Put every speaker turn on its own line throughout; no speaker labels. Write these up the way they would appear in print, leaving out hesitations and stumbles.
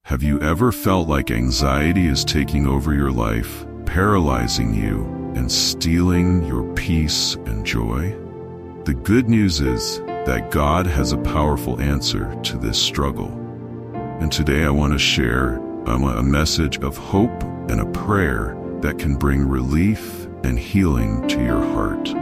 Have you ever felt like anxiety is taking over your life, paralyzing you, and stealing your peace and joy? The good news is that God has a powerful answer to this struggle. And today I want to share a message of hope and a prayer that can bring relief and healing to your heart.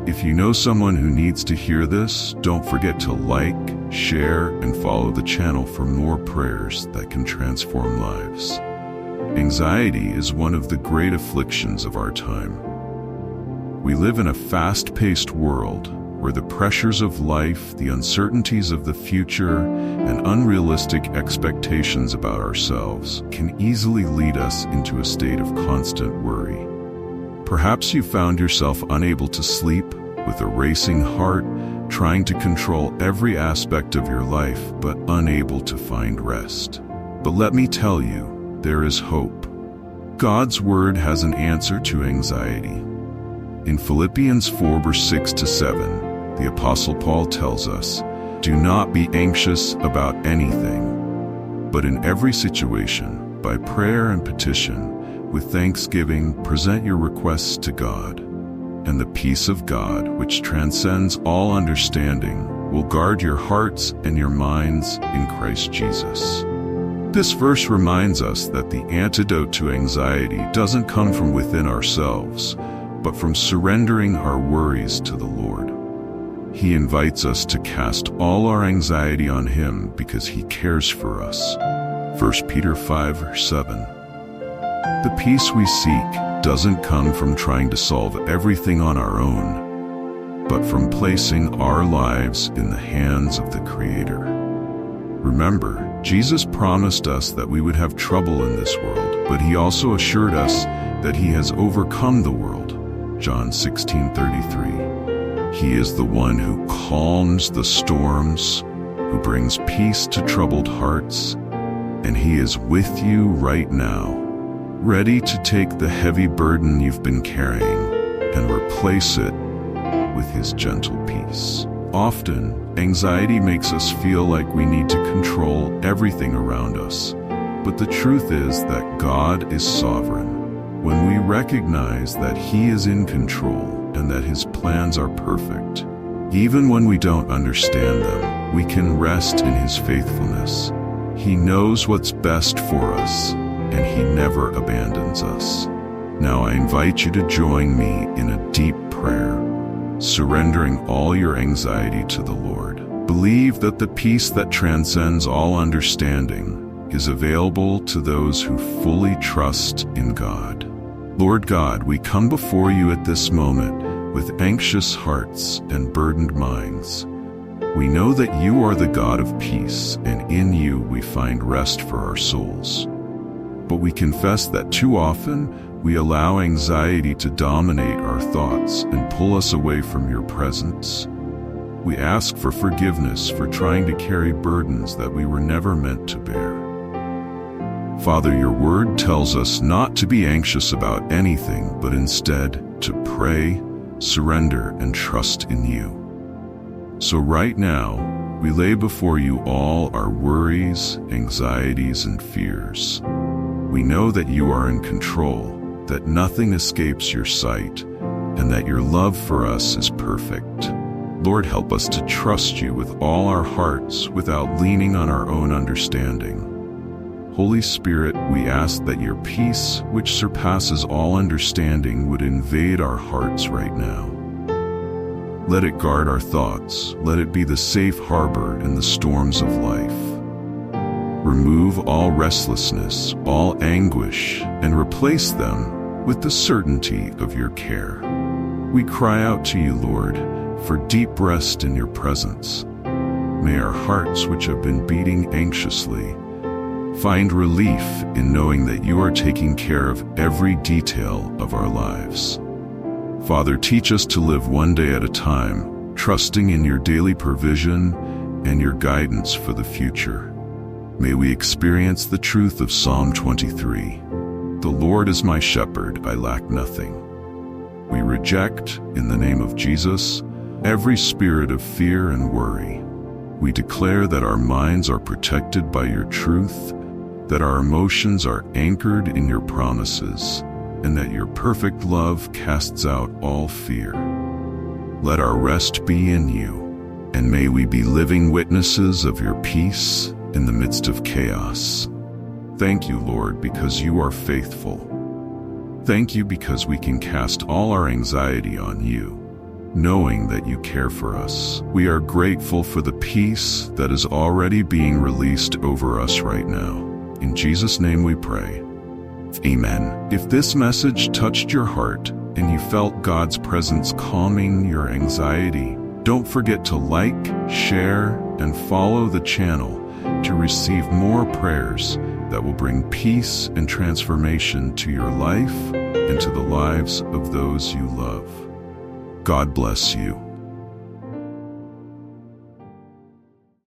If you know someone who needs to hear this, don't forget to like, share, and follow the channel for more prayers that can transform lives. Anxiety is one of the great afflictions of our time. We live in a fast-paced world where the pressures of life, the uncertainties of the future, and unrealistic expectations about ourselves can easily lead us into a state of constant worry. Perhaps you found yourself unable to sleep, with a racing heart, trying to control every aspect of your life, but unable to find rest. But let me tell you, there is hope. God's word has an answer to anxiety. In Philippians 4 verse 6-7, the Apostle Paul tells us, "Do not be anxious about anything, but in every situation, by prayer and petition, with thanksgiving, present your requests to God, and the peace of God, which transcends all understanding, will guard your hearts and your minds in Christ Jesus." This verse reminds us that the antidote to anxiety doesn't come from within ourselves, but from surrendering our worries to the Lord. He invites us to cast all our anxiety on Him because He cares for us. 1 Peter 5 verse 7. The peace we seek doesn't come from trying to solve everything on our own, but from placing our lives in the hands of the Creator. Remember, Jesus promised us that we would have trouble in this world, but He also assured us that He has overcome the world. John 16:33. He is the one who calms the storms, who brings peace to troubled hearts, and He is with you right now, ready to take the heavy burden you've been carrying and replace it with His gentle peace. Often, anxiety makes us feel like we need to control everything around us, but the truth is that God is sovereign. When we recognize that He is in control and that His plans are perfect, even when we don't understand them, we can rest in His faithfulness. He knows what's best for us, and He never abandons us. Now I invite you to join me in a deep prayer, surrendering all your anxiety to the Lord. Believe that the peace that transcends all understanding is available to those who fully trust in God. Lord God, we come before you at this moment with anxious hearts and burdened minds. We know that you are the God of peace, and in you we find rest for our souls. But we confess that too often we allow anxiety to dominate our thoughts and pull us away from your presence. We ask for forgiveness for trying to carry burdens that we were never meant to bear. Father, your word tells us not to be anxious about anything, but instead to pray, surrender, and trust in you. So right now, we lay before you all our worries, anxieties, and fears. We know that you are in control, that nothing escapes your sight, and that your love for us is perfect. Lord, help us to trust you with all our hearts without leaning on our own understanding. Holy Spirit, we ask that your peace, which surpasses all understanding, would invade our hearts right now. Let it guard our thoughts. Let it be the safe harbor in the storms of life. Remove all restlessness, all anguish, and replace them with the certainty of your care. We cry out to you, Lord, for deep rest in your presence. May our hearts, which have been beating anxiously, find relief in knowing that you are taking care of every detail of our lives. Father, teach us to live one day at a time, trusting in your daily provision and your guidance for the future. May we experience the truth of Psalm 23. The Lord is my shepherd, I lack nothing. We reject, in the name of Jesus, every spirit of fear and worry. We declare that our minds are protected by your truth, that our emotions are anchored in your promises, and that your perfect love casts out all fear. Let our rest be in you, and may we be living witnesses of your peace in the midst of chaos. Thank you, Lord, because you are faithful. Thank you because we can cast all our anxiety on you, knowing that you care for us. We are grateful for the peace that is already being released over us right now. In Jesus' name we pray. Amen. If this message touched your heart and you felt God's presence calming your anxiety, don't forget to like, share, and follow the channel to receive more prayers that will bring peace and transformation to your life and to the lives of those you love. God bless you.